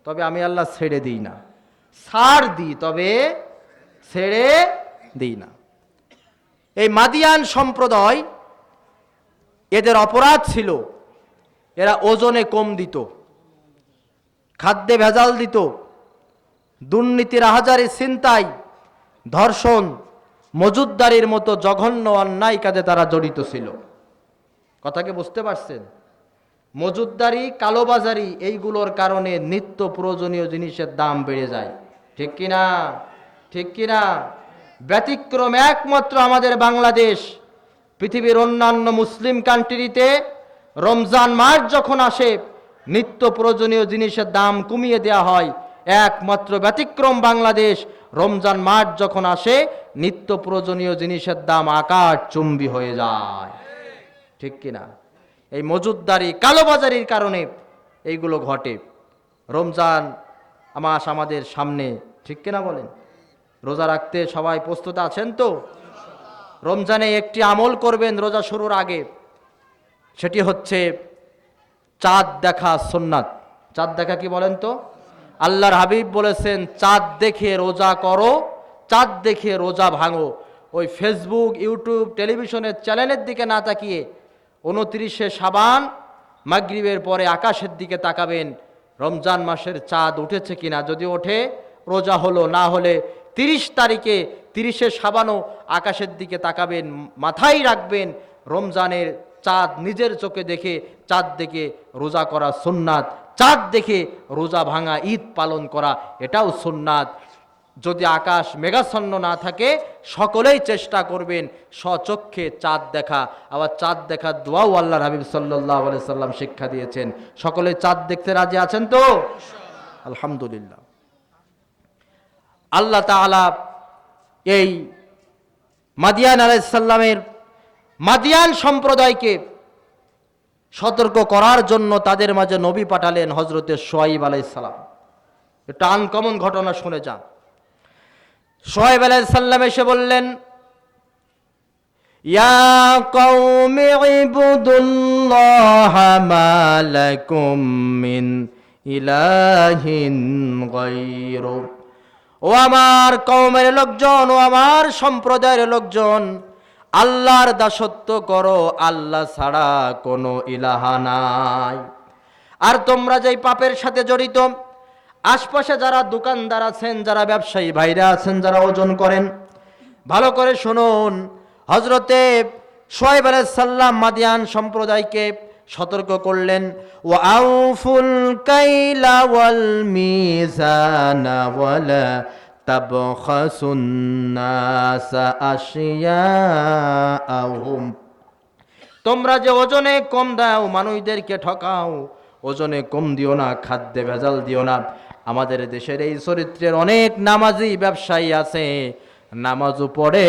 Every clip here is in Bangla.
তবে আমি আল্লাহ ছেড়ে দিই না, ছাড় দিই তবে ছেড়ে দিই না। এই মাদিয়ান সম্প্রদায়, এদের অপরাধ ছিল এরা ওজনে কম দিত, খাদ্যে ভেজাল দিত, দুর্নীতির আহাজারি, ছিনতাই, ধর্ষণ, মজুদদারির মতো জঘন্য অন্যায় কাজে তারা জড়িত ছিল। কথাকে বুঝতে পারছেন? মজুদদারি, কালোবাজারি, এইগুলোর কারণে নিত্য প্রয়োজনীয় জিনিসের দাম বেড়ে যায়। ঠিক কিনা? ঠিক কিনা? ব্যতিক্রম একমাত্র আমাদের বাংলাদেশ। পৃথিবীর অন্যান্য মুসলিম কান্ট্রিতে রমজান মাস যখন আসে নিত্য প্রয়োজনীয় জিনিসের দাম কমিয়ে দেওয়া হয়, একমাত্র ব্যতিক্রম বাংলাদেশ। রমজান মাস যখন আসে নিত্য প্রয়োজনীয় জিনিসের দাম আকাশচুম্বী হয়ে যায়। ঠিক কিনা? এই মজুদদারি, কালোবাজারির কারণে এইগুলো ঘটে। রমজান মাস আমাদের সামনে, ঠিক কিনা বলেন? রোজা রাখতে সবাই প্রস্তুত আছেন তো? রমজানে একটি আমল করবেন রোজা শুরুর আগে, সেটি হচ্ছে চাঁদ দেখা সুন্নাত। চাঁদ দেখা কি বলেন তো? আল্লাহর হাবিব বলেছেন, চাঁদ দেখে রোজা করো, চাঁদ দেখে রোজা ভাঙো। ওই ফেসবুক, ইউটিউব, টেলিভিশনের চ্যানেলের দিকে না তাকিয়ে 29শে শাবান মাগরিবের পরে আকাশের দিকে তাকাবেন, রমজান মাসের চাঁদ উঠেছে কিনা। যদি ওঠে রোজা হলো, না হলে 30 তারিখে 30শে শাবানও আকাশের দিকে তাকাবেন, মাথায় রাখবেন রমজানের চাঁদ নিজের চোখে দেখে, চাঁদ দেখে রোজা করা সুন্নাত, চাঁদ দেখে রোজা ভাঙা, ঈদ পালন করা এটাও সুন্নাত। যদি আকাশ মেঘাচ্ছন্ন না থাকে সকলেই চেষ্টা করবেন স্বচক্ষে চাঁদ দেখা। আবার চাঁদ দেখার দোয়াও আল্লাহর হাবিব সাল্লাল্লাহু আলাইহি সাল্লাম শিক্ষা দিয়েছেন। সকলে চাঁদ দেখতে রাজি আছেন তো? আলহামদুলিল্লাহ। আল্লাহ তাআলা এই মাদিয়ান আলাইহিস সালামের মাদিয়ান সম্প্রদায়কে সতর্ক করার জন্য তাদের মাঝে নবী পাঠালেন হযরতে শুআয়ব আলাইহিস সালাম। এটা আনকমন ঘটনা, শুনে যান। শুআয়ব আলাইহিস সালাম এসে বললেন, ইয়া কওমি ইবুদুল্লাহা মা লাকুম মিন ইলাহিন গায়রু। ও আমার কওমের লোকজন, ও আমার সম্প্রদায়ের লোকজন, আল্লাহর দাসত্ব করো, আল্লাহ ছাড়া কোনো ইলাহা নাই। আর তোমরা যেই পাপের সাথে জড়িত, আশপাশে যারা দোকানদার আছেন, যারা ব্যবসায়ী ভাইরা আছেন, যারা ওজন করেন, ভালো করে শুনুন। হযরতে শুআয়ব আলাইহিস সালাম মাদিয়ান সম্প্রদায়কে সতর্ক করলেন, ওয়া আউফুল কাইলা ওয়াল মিজানা ওয়ালা তাবখাসুন নাসা আশিয়াআহুম। তোমরা যে ওজনে কম দাও, মানুষদেরকে ঠকাও, ওজনে কম দিও না, খাদ্যে ভেজাল দিও না। আমাদের দেশের এই চরিত্রের অনেক নামাজি ব্যবসায়ী আছে, নামাজও পড়ে,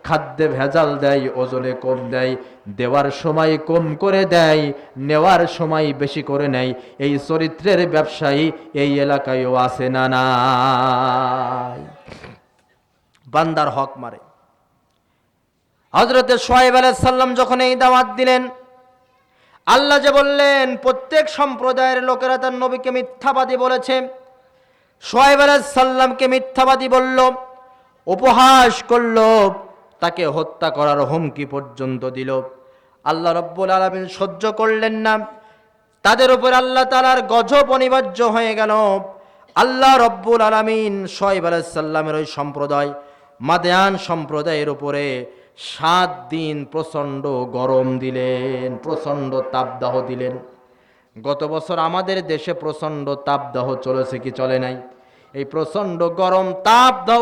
খাদ্যে ভেজাল দেয়, ওজনে কম দেয়, দেওয়ার সময় কম করে দেয়, নেওয়ার সময় বেশি করে নেয়। এই চরিত্রের ব্যবসায়ী এই এলাকায়ও আছে না নাই? বান্দার হক মারে। হযরতে শুআয়ব আলাইহিস সালাম যখন এই দাওয়াত দিলেন, আল্লাহ যে বললেন প্রত্যেক সম্প্রদায়ের লোকেরা তার নবীকে মিথ্যাবাদী বলেছে। শুআয়ব আলাইহিস সালামকে মিথ্যাবাদী বলল, উপহাস করল, তাকে হত্যা করার হুমকি পর্যন্ত দিল। আল্লাহ রাব্বুল আলামিন সহ্য করলেন না, তাদের উপর আল্লাহ তাআলার গজব অনিবার্য হয়ে গেল। আল্লাহ রাব্বুল আলামিন শুআয়ব আলাইহিস সালামের ওই সম্প্রদায় মাদিয়ান সম্প্রদায়ের উপরে 7 দিন প্রচণ্ড গরম দিলেন, প্রচণ্ড তাপদাহ দিলেন। গত বছর আমাদের দেশে প্রচণ্ড তাপদাহ চলেছে কি চলে নাই? এই প্রচণ্ড গরম তাপদাহ